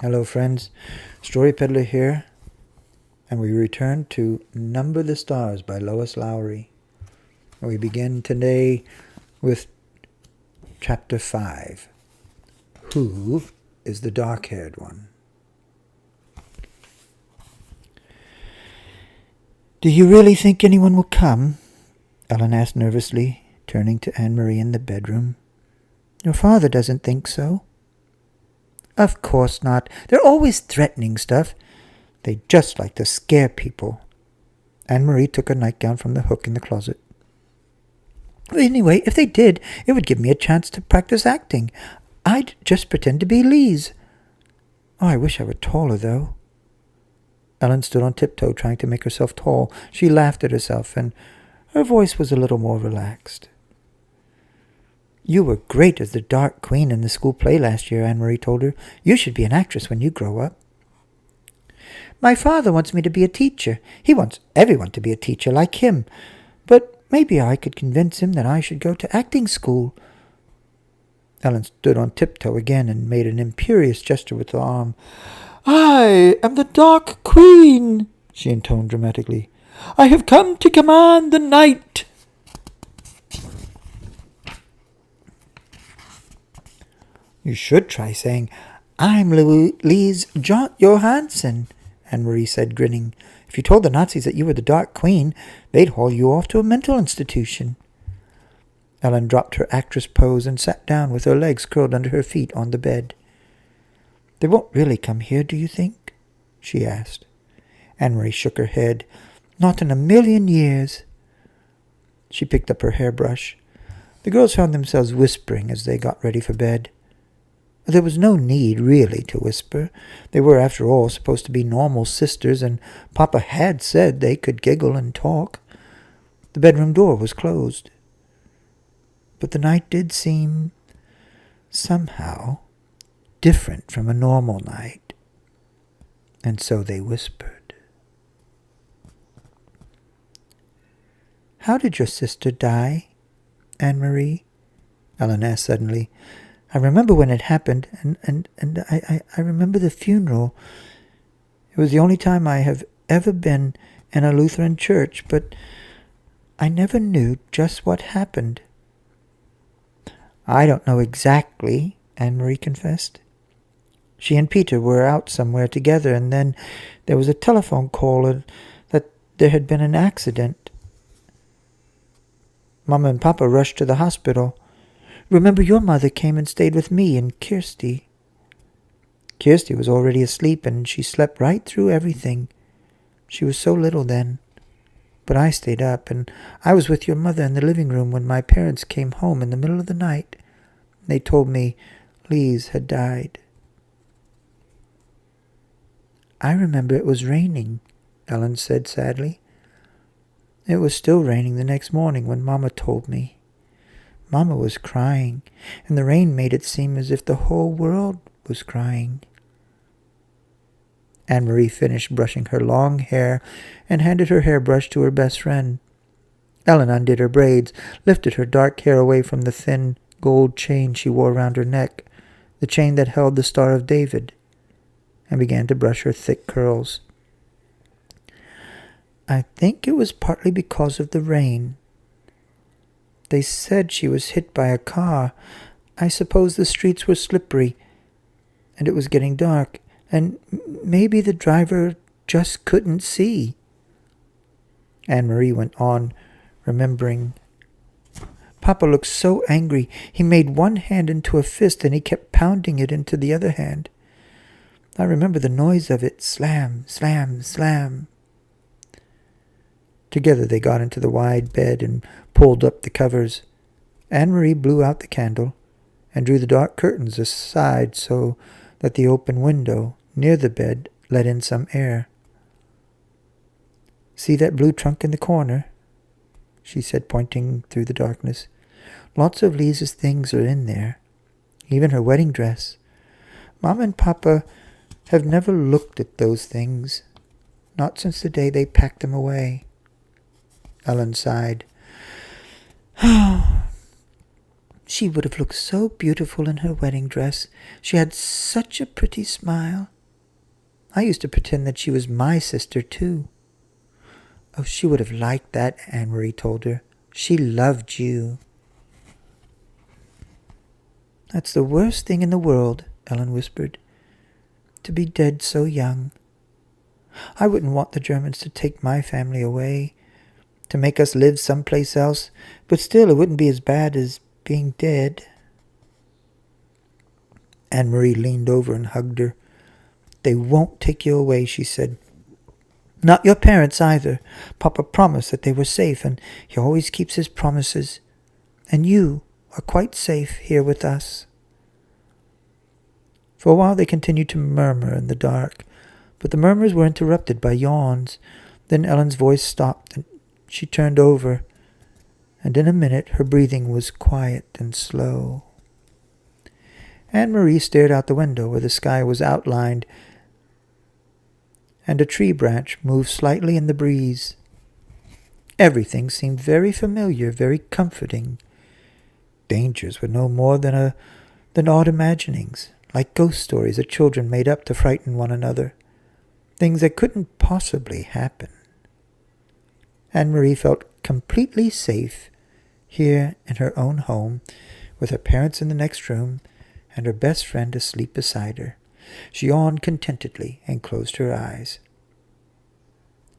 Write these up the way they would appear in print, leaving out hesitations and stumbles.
Hello friends, Story Peddler here, and we return to Number the Stars by Lois Lowry. We begin today with Chapter 5. Who is the dark-haired one? Do you really think anyone will come? Ellen asked nervously, turning to Anne-Marie in the bedroom. Your father doesn't think so. Of course not. They're always threatening stuff. They just like to scare people. Anne-Marie took a nightgown from the hook in the closet. Anyway, if they did, it would give me a chance to practice acting. I'd just pretend to be Lise. Oh, I wish I were taller, though. Ellen stood on tiptoe, trying to make herself tall. She laughed at herself, and her voice was a little more relaxed. You were great as the Dark Queen in the school play last year, Anne-Marie told her. You should be an actress when you grow up. My father wants me to be a teacher. He wants everyone to be a teacher like him. But maybe I could convince him that I should go to acting school. Ellen stood on tiptoe again and made an imperious gesture with her arm. I am the Dark Queen, she intoned dramatically. I have come to command the night. You should try saying, I'm Lise Johansen, Anne-Marie said, grinning. If you told the Nazis that you were the Dark Queen, they'd haul you off to a mental institution. Ellen dropped her actress pose and sat down with her legs curled under her feet on the bed. They won't really come here, do you think? She asked. Anne-Marie shook her head. Not in a million years. She picked up her hairbrush. The girls found themselves whispering as they got ready for bed. There was no need, really, to whisper. They were, after all, supposed to be normal sisters, and Papa had said they could giggle and talk. The bedroom door was closed. But the night did seem, somehow, different from a normal night. And so they whispered. How did your sister die, Anne-Marie? Ellen asked suddenly. I remember when it happened, and I remember the funeral. It was the only time I have ever been in a Lutheran church, but I never knew just what happened. I don't know exactly, Anne-Marie confessed. She and Peter were out somewhere together, and then there was a telephone call that there had been an accident. Mama and Papa rushed to the hospital. Remember, your mother came and stayed with me and Kirsty. Kirsty was already asleep, and she slept right through everything. She was so little then. But I stayed up, and I was with your mother in the living room when my parents came home in the middle of the night. They told me Lise had died. I remember it was raining, Ellen said sadly. It was still raining the next morning when Mama told me. Mama was crying, and the rain made it seem as if the whole world was crying. Anne-Marie finished brushing her long hair and handed her hairbrush to her best friend. Ellen undid her braids, lifted her dark hair away from the thin gold chain she wore around her neck, the chain that held the Star of David, and began to brush her thick curls. I think it was partly because of the rain. They said she was hit by a car. I suppose the streets were slippery, and it was getting dark, and maybe the driver just couldn't see. Anne-Marie went on, remembering. Papa looked so angry. He made one hand into a fist, and he kept pounding it into the other hand. I remember the noise of it, slam, slam, slam. Together they got into the wide bed and pulled up the covers. Anne-Marie blew out the candle and drew the dark curtains aside so that the open window near the bed let in some air. See that blue trunk in the corner? She said, pointing through the darkness. Lots of Lisa's things are in there, even her wedding dress. Mama and Papa have never looked at those things, not since the day they packed them away. Ellen sighed. She would have looked so beautiful in her wedding dress. She had such a pretty smile. I used to pretend that she was my sister, too. Oh, she would have liked that, Anne-Marie told her. She loved you. That's the worst thing in the world, Ellen whispered. To be dead so young. I wouldn't want the Germans to take my family away, to make us live someplace else, but still it wouldn't be as bad as being dead. Anne-Marie leaned over and hugged her. They won't take you away, she said. Not your parents either. Papa promised that they were safe, and he always keeps his promises. And you are quite safe here with us. For a while they continued to murmur in the dark, but the murmurs were interrupted by yawns. Then Ellen's voice stopped, and she turned over, and in a minute her breathing was quiet and slow. Anne-Marie stared out the window where the sky was outlined, and a tree branch moved slightly in the breeze. Everything seemed very familiar, very comforting. Dangers were no more than odd imaginings, like ghost stories that children made up to frighten one another. Things that couldn't possibly happen. Anne-Marie felt completely safe here in her own home, with her parents in the next room and her best friend asleep beside her. She yawned contentedly and closed her eyes.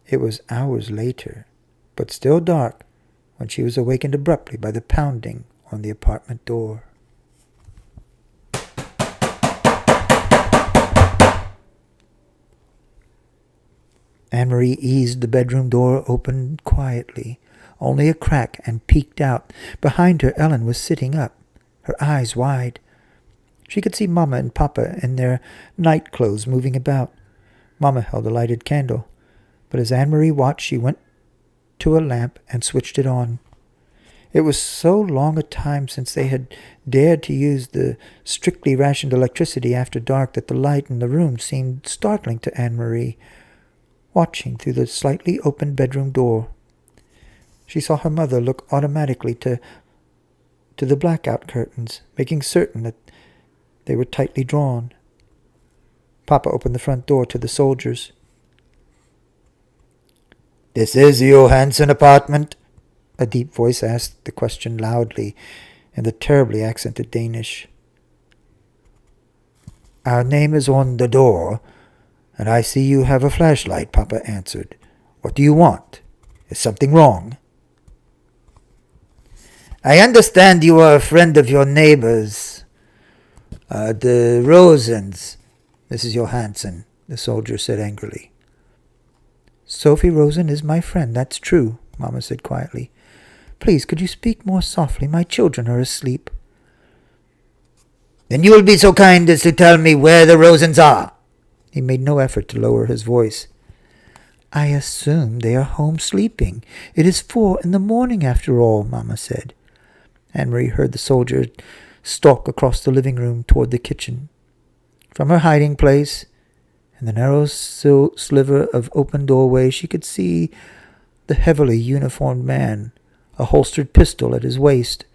It was hours later, but still dark, when she was awakened abruptly by the pounding on the apartment door. Anne-Marie eased the bedroom door open quietly, only a crack, and peeked out. Behind her, Ellen was sitting up, her eyes wide. She could see Mama and Papa in their night clothes moving about. Mama held a lighted candle, but as Anne-Marie watched, she went to a lamp and switched it on. It was so long a time since they had dared to use the strictly rationed electricity after dark that the light in the room seemed startling to Anne-Marie. Watching through the slightly open bedroom door, she saw her mother look automatically to the blackout curtains, making certain that they were tightly drawn. Papa opened the front door to the soldiers. "This is the Johansen apartment?" A deep voice asked the question loudly in the terribly accented Danish. "Our name is on the door, and I see you have a flashlight," Papa answered. "What do you want? Is something wrong?" "I understand you are a friend of your neighbors, the Rosens, Mrs. Johansen," the soldier said angrily. "Sophie Rosen is my friend, that's true," Mama said quietly. "Please, could you speak more softly? My children are asleep." "Then you will be so kind as to tell me where the Rosens are." He made no effort to lower his voice. "I assume they are home sleeping. It is 4 a.m. after all," Mama said. Anne-Marie heard the soldier stalk across the living room toward the kitchen. From her hiding place, in the narrow sliver of open doorway, she could see the heavily uniformed man, a holstered pistol at his waist,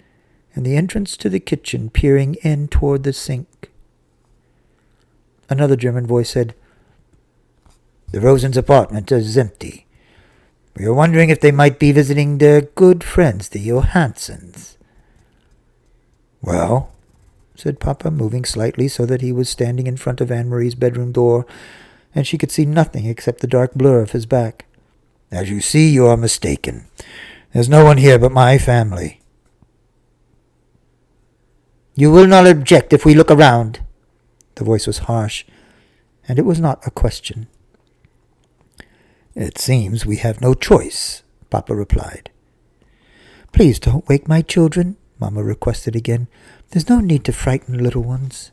and the entrance to the kitchen peering in toward the sink. Another German voice said, "The Rosens' apartment is empty. We are wondering if they might be visiting their good friends, the Johansens." "Well," said Papa, moving slightly so that he was standing in front of Anne-Marie's bedroom door, and she could see nothing except the dark blur of his back. "As you see, you are mistaken. There's no one here but my family." "You will not object if we look around?" The voice was harsh, and it was not a question. "It seems we have no choice," Papa replied. "Please don't wake my children," Mama requested again. "There's no need to frighten little ones."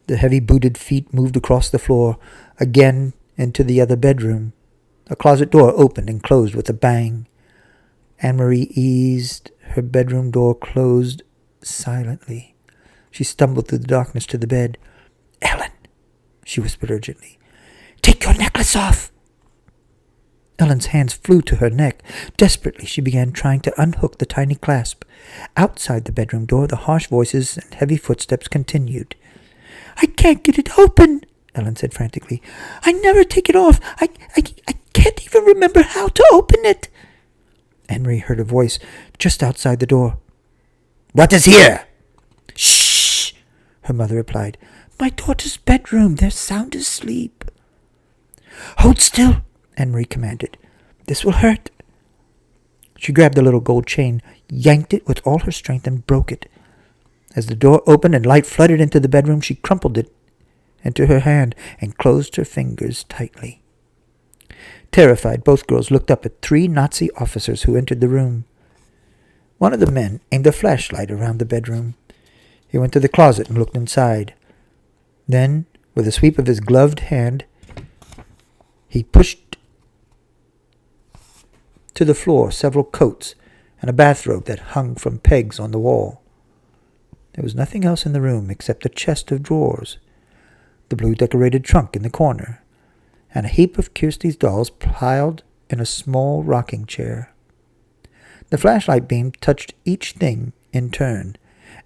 The heavy booted feet moved across the floor, again into the other bedroom. A closet door opened and closed with a bang. Anne-Marie eased her bedroom door closed silently. She stumbled through the darkness to the bed. "Ellen," she whispered urgently, "take your necklace off." Ellen's hands flew to her neck. Desperately, she began trying to unhook the tiny clasp. Outside the bedroom door, the harsh voices and heavy footsteps continued. "I can't get it open," Ellen said frantically. "I never take it off. I can't even remember how to open it." Anne-Marie heard a voice just outside the door. "What is here?" "Shh," her mother replied. "My daughter's bedroom. They're sound asleep." "Hold still," Anne-Marie commanded. "This will hurt." She grabbed the little gold chain, yanked it with all her strength, and broke it. As the door opened and light flooded into the bedroom, she crumpled it into her hand and closed her fingers tightly. Terrified, both girls looked up at 3 Nazi officers who entered the room. One of the men aimed a flashlight around the bedroom. He went to the closet and looked inside. Then, with a sweep of his gloved hand, he pushed to the floor several coats and a bathrobe that hung from pegs on the wall. There was nothing else in the room except a chest of drawers, the blue decorated trunk in the corner, and a heap of Kirsty's dolls piled in a small rocking chair. The flashlight beam touched each thing in turn.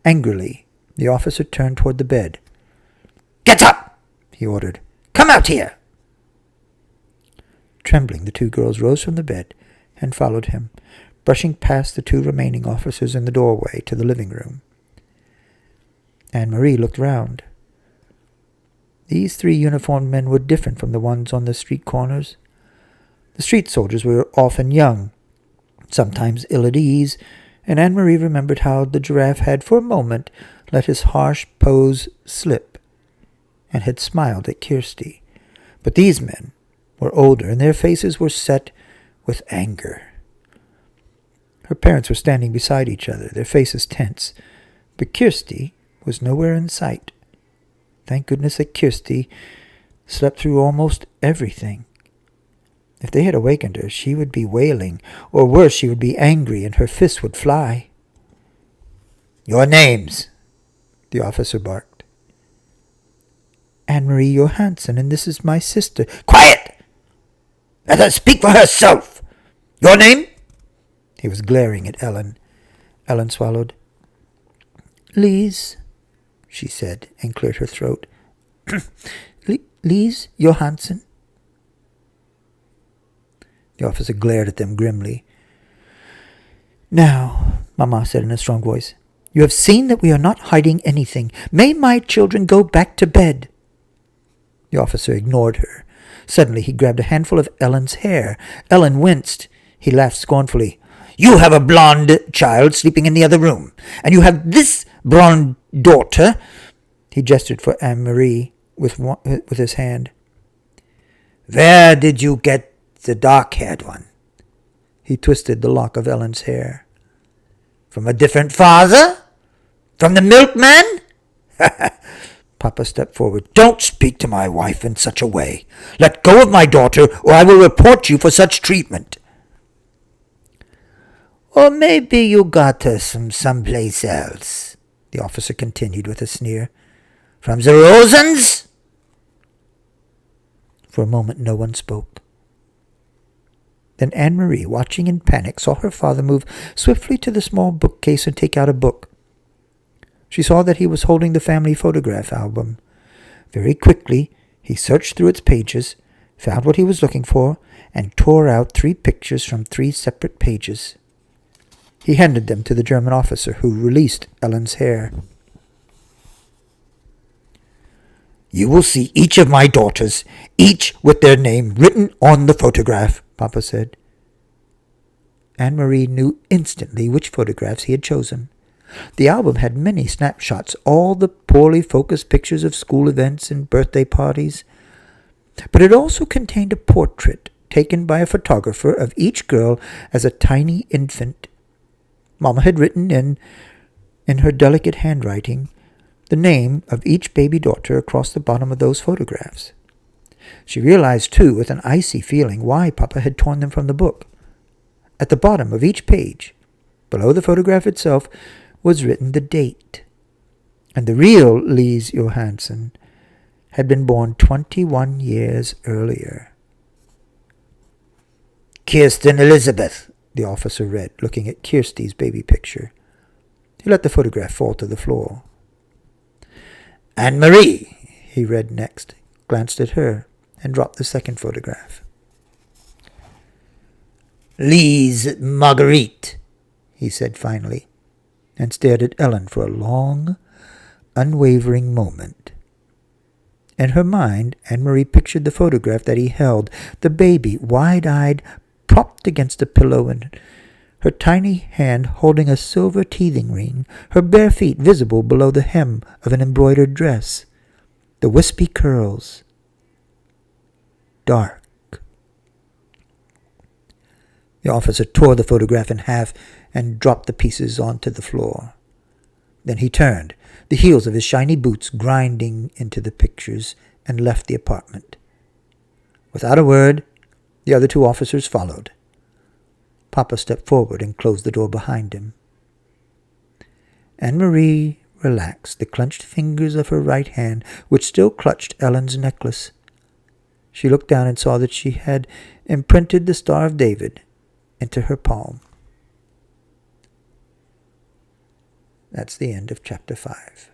Angrily, the officer turned toward the bed. "Get up!" he ordered. "Come out here!" Trembling, the 2 girls rose from the bed and followed him, brushing past the 2 remaining officers in the doorway to the living room. Anne-Marie looked round. These 3 uniformed men were different from the ones on the street corners. The street soldiers were often young, sometimes ill at ease, and Anne-Marie remembered how the giraffe had for a moment let his harsh pose slip and had smiled at Kirsty. But these men were older, and their faces were set with anger. Her parents were standing beside each other, their faces tense, but Kirsty was nowhere in sight. Thank goodness that Kirsty slept through almost everything. If they had awakened her, she would be wailing, or worse, she would be angry, and her fists would fly. "Your names," the officer barked. "Anne-Marie Johansen, and this is my sister." "Quiet! Let her speak for herself. Your name?" He was glaring at Ellen. Ellen swallowed. "Lise," she said, and cleared her throat. "Lise Johansen." The officer glared at them grimly. "Now," Mama said in a strong voice, "you have seen that we are not hiding anything. May my children go back to bed." The officer ignored her. Suddenly he grabbed a handful of Ellen's hair. Ellen winced. He laughed scornfully. "You have a blonde child sleeping in the other room, and you have this blonde daughter." He gestured for Anne-Marie with his hand. "Where did you get the dark-haired one?" He twisted the lock of Ellen's hair. "From a different father? From the milkman?" Papa stepped forward. "Don't speak to my wife in such a way. Let go of my daughter, or I will report you for such treatment." "Or maybe you got her from someplace else," the officer continued with a sneer. "From the Rosens?" For a moment no one spoke. Then Anne-Marie, watching in panic, saw her father move swiftly to the small bookcase and take out a book. She saw that he was holding the family photograph album. Very quickly, he searched through its pages, found what he was looking for, and tore out 3 pictures from 3 separate pages. He handed them to the German officer, who released Ellen's hair. "You will see each of my daughters, each with their name written on the photograph," Papa said. Anne-Marie knew instantly which photographs he had chosen. The album had many snapshots, all the poorly focused pictures of school events and birthday parties. But it also contained a portrait taken by a photographer of each girl as a tiny infant. Mama had written in her delicate handwriting the name of each baby daughter across the bottom of those photographs. She realized, too, with an icy feeling, why Papa had torn them from the book. At the bottom of each page, below the photograph itself, was written the date. And the real Lise Johansen had been born 21 years earlier. Kirsten Elizabeth, the officer read, looking at Kirsty's baby picture. He let the photograph fall to the floor. Anne-Marie, he read next, glanced at her, and dropped the second photograph. Lise Marguerite, he said finally, and stared at Ellen for a long, unwavering moment. In her mind, Anne-Marie pictured the photograph that he held, the baby, wide-eyed, propped against a pillow, and her tiny hand holding a silver teething ring, her bare feet visible below the hem of an embroidered dress, the wispy curls. Dark. The officer tore the photograph in half and dropped the pieces onto the floor. Then he turned, the heels of his shiny boots grinding into the pictures, and left the apartment. Without a word, the other two officers followed. Papa stepped forward and closed the door behind him. Anne-Marie relaxed the clenched fingers of her right hand, which still clutched Ellen's necklace. She looked down and saw that she had imprinted the Star of David into her palm. That's the end of chapter 5.